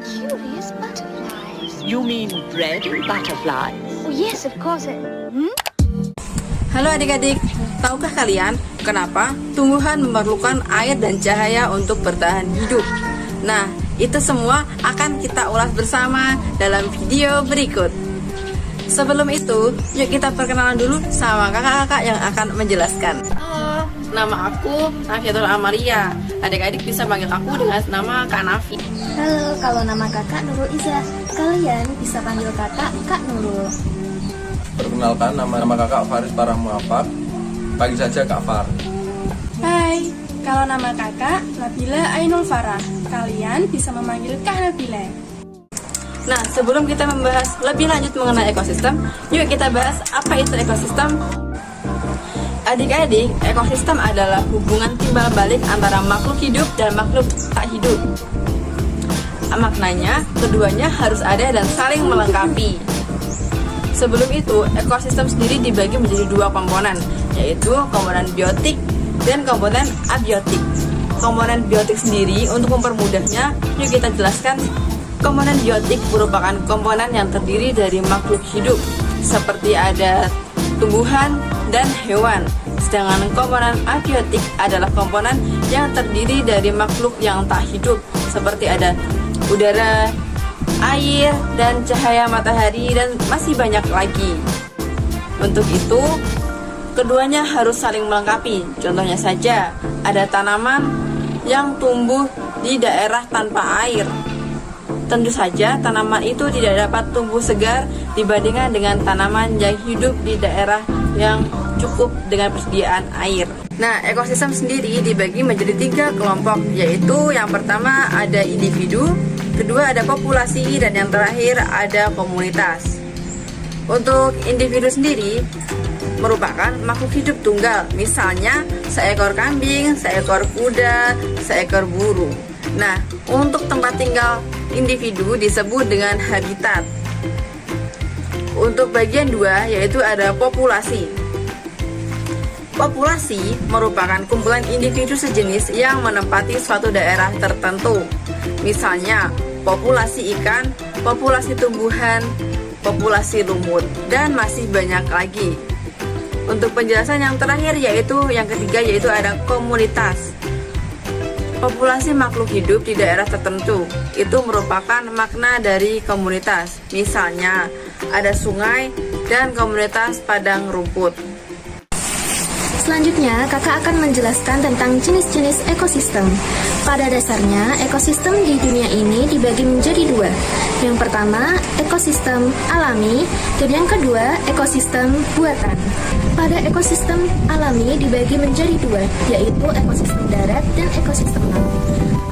curious butterflies. You mean bread and butterflies? Oh yes, of course. Halo adik-adik, tahukah kalian kenapa tumbuhan memerlukan air dan cahaya untuk bertahan hidup? Nah, itu semua akan kita ulas bersama dalam video berikut. Sebelum itu, yuk kita perkenalan dulu sama kakak-kakak yang akan menjelaskan. Halo, nama aku Nafiatul Amalia. Adik-adik bisa panggil aku dengan nama Kak Nafi. Halo, kalau nama kakak Nurul Iza. Kalian bisa panggil kakak Kak Nurul. Perkenalkan, nama kakak Faris Farah Muafak. Panggil saja Kak Far. Hai, kalau nama kakak Nabila Ainul Farah. Kalian bisa memanggil Kak Nabila. Nah, sebelum kita membahas lebih lanjut mengenai ekosistem, yuk kita bahas apa itu ekosistem. Adik-adik, ekosistem adalah hubungan timbal balik antara makhluk hidup dan makhluk tak hidup. Maknanya, keduanya harus ada dan saling melengkapi. Sebelum itu, ekosistem sendiri dibagi menjadi dua komponen, yaitu komponen biotik dan komponen abiotik. Komponen biotik sendiri, untuk mempermudahnya, yuk kita jelaskan. Komponen biotik merupakan komponen yang terdiri dari makhluk hidup, seperti ada tumbuhan dan hewan. Sedangkan komponen abiotik adalah komponen yang terdiri dari makhluk yang tak hidup, seperti ada udara, air, dan cahaya matahari, dan masih banyak lagi. Untuk itu, keduanya harus saling melengkapi. Contohnya saja, ada tanaman yang tumbuh di daerah tanpa air. Tentu saja tanaman itu tidak dapat tumbuh segar dibandingkan dengan tanaman yang hidup di daerah yang cukup dengan persediaan air. Nah, ekosistem sendiri dibagi menjadi 3 kelompok, yaitu yang pertama ada individu, kedua ada populasi, dan yang terakhir ada komunitas. Untuk individu sendiri merupakan makhluk hidup tunggal, misalnya seekor kambing, seekor kuda, seekor burung. Nah, untuk tempat tinggal individu disebut dengan habitat. Untuk bagian 2 yaitu ada populasi. Populasi merupakan kumpulan individu sejenis yang menempati suatu daerah tertentu. Misalnya, populasi ikan, populasi tumbuhan, populasi lumut, dan masih banyak lagi. Untuk penjelasan yang terakhir yaitu yang ketiga yaitu ada komunitas. Populasi makhluk hidup di daerah tertentu itu merupakan makna dari komunitas. Misalnya, ada sungai dan komunitas padang rumput. Selanjutnya, kakak akan menjelaskan tentang jenis-jenis ekosistem. Pada dasarnya, ekosistem di dunia ini dibagi menjadi 2. Yang pertama, ekosistem alami, dan yang kedua, ekosistem buatan. Pada ekosistem alami dibagi menjadi 2, yaitu ekosistem darat dan ekosistem laut.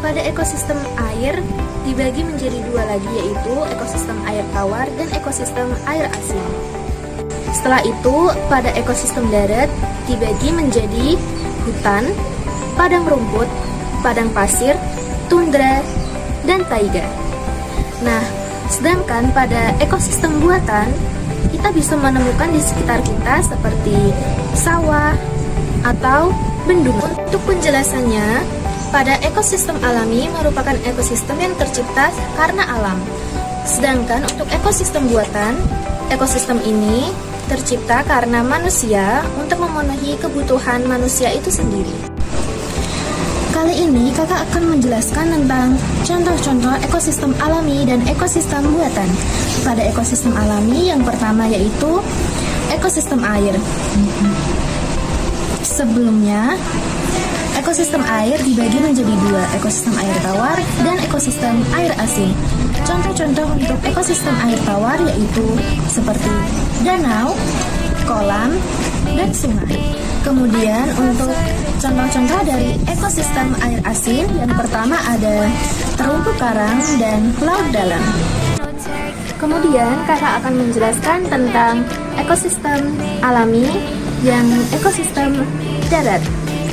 Pada ekosistem air dibagi menjadi 2 lagi, yaitu ekosistem air tawar dan ekosistem air asin. Setelah itu, pada ekosistem darat dibagi menjadi hutan, padang rumput, padang pasir, tundra, dan taiga. Nah, sedangkan pada ekosistem buatan, kita bisa menemukan di sekitar kita seperti sawah atau bendungan. Untuk penjelasannya, pada ekosistem alami merupakan ekosistem yang tercipta karena alam. Sedangkan untuk ekosistem buatan, ekosistem ini tercipta karena manusia untuk memenuhi kebutuhan manusia itu sendiri. Kali ini kakak akan menjelaskan tentang contoh-contoh ekosistem alami dan ekosistem buatan. Pada ekosistem alami yang pertama yaitu ekosistem air. Sebelumnya, ekosistem air dibagi menjadi 2, ekosistem air tawar dan ekosistem air asin. Contoh-contoh untuk ekosistem air tawar yaitu seperti danau, kolam, dan sungai. Kemudian untuk contoh-contoh dari ekosistem air asin, yang pertama ada terumbu karang dan laut dalam. Kemudian kakak akan menjelaskan tentang ekosistem alami yang ekosistem darat.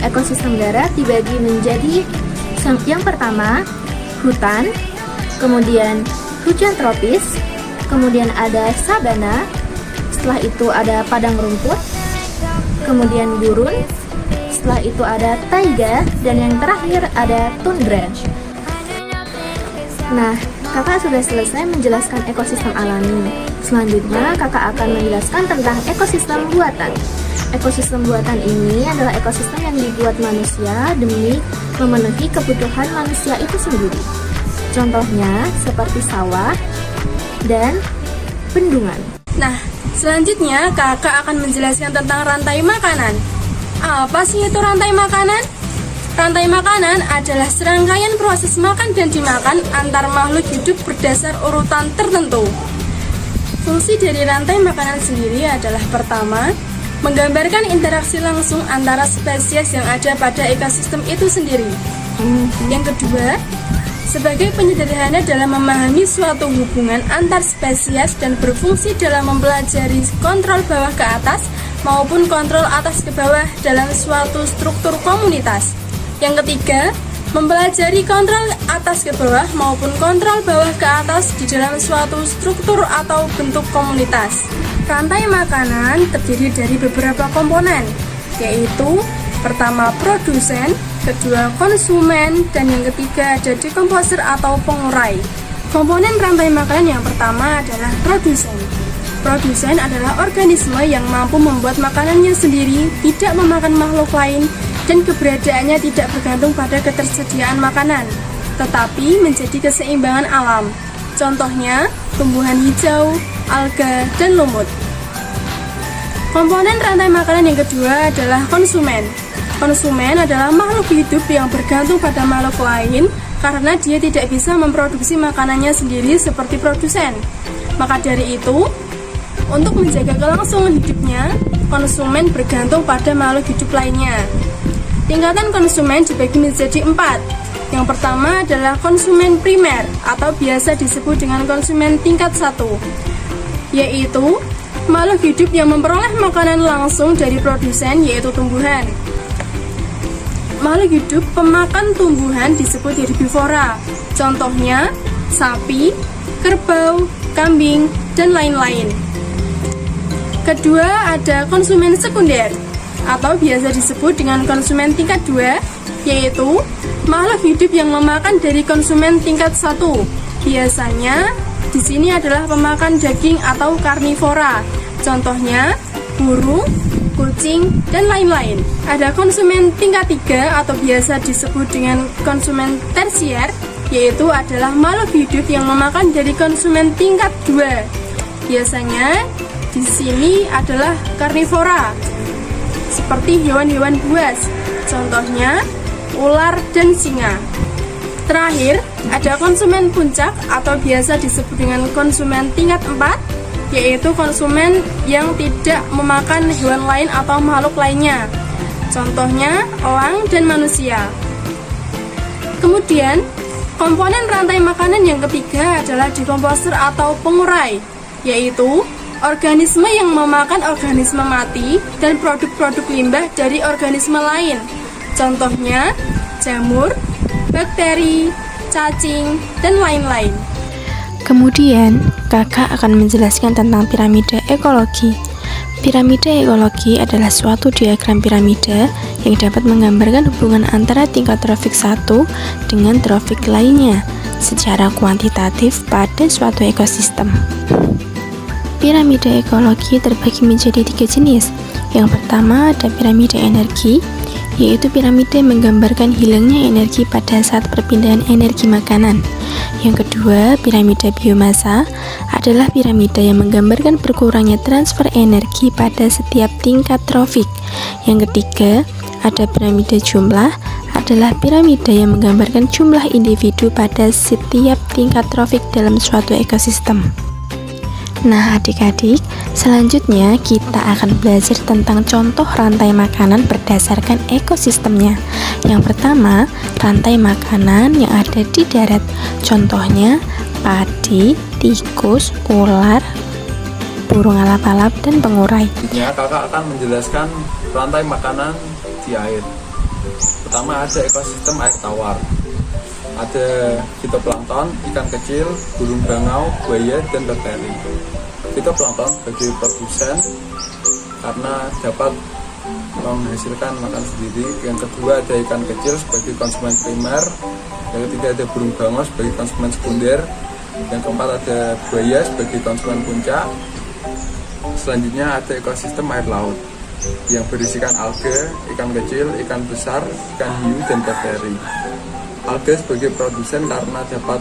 Ekosistem darat dibagi menjadi yang pertama hutan, kemudian hujan tropis, kemudian ada sabana, setelah itu ada padang rumput, kemudian gurun, setelah itu ada taiga, dan yang terakhir ada tundra. Nah, kakak sudah selesai menjelaskan ekosistem alami. Selanjutnya, kakak akan menjelaskan tentang ekosistem buatan. Ekosistem buatan ini adalah ekosistem yang dibuat manusia demi memenuhi kebutuhan manusia itu sendiri. Contohnya seperti sawah dan bendungan. Nah, selanjutnya kakak akan menjelaskan tentang rantai makanan. Apa sih itu rantai makanan? Rantai makanan adalah serangkaian proses makan dan dimakan antar makhluk hidup berdasar urutan tertentu. Fungsi dari rantai makanan sendiri adalah pertama, menggambarkan interaksi langsung antara spesies yang ada pada ekosistem itu sendiri. Yang kedua, sebagai penyederhana dalam memahami suatu hubungan antar spesies dan berfungsi dalam mempelajari kontrol bawah ke atas maupun kontrol atas ke bawah dalam suatu struktur komunitas. Yang ketiga, mempelajari kontrol atas ke bawah maupun kontrol bawah ke atas di dalam suatu struktur atau bentuk komunitas. Rantai makanan terdiri dari beberapa komponen, yaitu pertama produsen, kedua konsumen, dan yang ketiga ada dekomposer atau pengurai. Komponen rantai makanan yang pertama adalah produsen. Produsen adalah organisme yang mampu membuat makanannya sendiri, tidak memakan makhluk lain, dan keberadaannya tidak bergantung pada ketersediaan makanan, tetapi menjadi keseimbangan alam. Contohnya, tumbuhan hijau, alga, dan lumut. Komponen rantai makanan yang kedua adalah konsumen. Konsumen adalah makhluk hidup yang bergantung pada makhluk lain karena dia tidak bisa memproduksi makanannya sendiri seperti produsen. Maka dari itu, untuk menjaga kelangsungan hidupnya, konsumen bergantung pada makhluk hidup lainnya. Tingkatan konsumen dibagi menjadi 4. Yang pertama adalah konsumen primer atau biasa disebut dengan konsumen tingkat 1, yaitu makhluk hidup yang memperoleh makanan langsung dari produsen, yaitu tumbuhan. Makhluk hidup pemakan tumbuhan disebut herbivora. Contohnya sapi, kerbau, kambing, dan lain-lain. Kedua ada konsumen sekunder atau biasa disebut dengan konsumen tingkat 2, yaitu makhluk hidup yang memakan dari konsumen tingkat 1. Biasanya di sini adalah pemakan daging atau karnivora. Contohnya burung, kucing, dan lain-lain. Ada konsumen tingkat 3 atau biasa disebut dengan konsumen tersier, yaitu adalah makhluk hidup yang memakan dari konsumen tingkat 2. Biasanya di sini adalah karnivora, seperti hewan-hewan buas, contohnya ular dan singa. Terakhir, ada konsumen puncak atau biasa disebut dengan konsumen tingkat 4, yaitu konsumen yang tidak memakan hewan lain atau makhluk lainnya, contohnya elang dan manusia. Kemudian, komponen rantai makanan yang ketiga adalah dekomposer atau pengurai, yaitu organisme yang memakan organisme mati dan produk-produk limbah dari organisme lain. Contohnya jamur, bakteri, cacing, dan lain-lain. Kemudian, kakak akan menjelaskan tentang piramida ekologi. Piramida ekologi adalah suatu diagram piramida yang dapat menggambarkan hubungan antara tingkat trofik satu dengan trofik lainnya secara kuantitatif pada suatu ekosistem. Piramida ekologi terbagi menjadi 3 jenis. Yang pertama ada piramida energi, yaitu piramida yang menggambarkan hilangnya energi pada saat perpindahan energi makanan. Yang kedua, piramida biomasa adalah piramida yang menggambarkan berkurangnya transfer energi pada setiap tingkat trofik. Yang ketiga, ada piramida jumlah, adalah piramida yang menggambarkan jumlah individu pada setiap tingkat trofik dalam suatu ekosistem. Nah adik-adik, selanjutnya kita akan belajar tentang contoh rantai makanan berdasarkan ekosistemnya. Yang pertama, rantai makanan yang ada di darat. Contohnya padi, tikus, ular, burung alap-alap, dan pengurai. Selanjutnya kakak akan menjelaskan rantai makanan di air. Pertama ada ekosistem air tawar. Ada fitoplankton, ikan kecil, burung bangau, buaya, dan bakteri. Fitoplankton sebagai produsen karena dapat menghasilkan makan sendiri. Yang kedua ada ikan kecil sebagai konsumen primer Yang ketiga ada burung bangau sebagai konsumen sekunder. Yang keempat ada buaya sebagai konsumen puncak. Selanjutnya ada ekosistem air laut yang berisikan alga, ikan kecil, ikan besar, ikan hiu, dan bakteri. Alga sebagai produsen karena dapat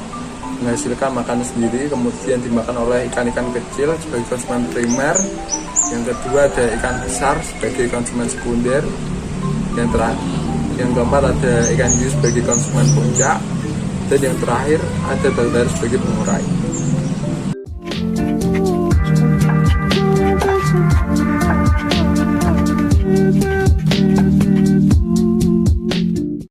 menghasilkan makanan sendiri, kemudian dimakan oleh ikan-ikan kecil sebagai konsumen primer. Yang kedua ada ikan besar sebagai konsumen sekunder. Yang keempat ada ikan hiu sebagai konsumen puncak. Dan yang terakhir ada bakteri sebagai pengurai.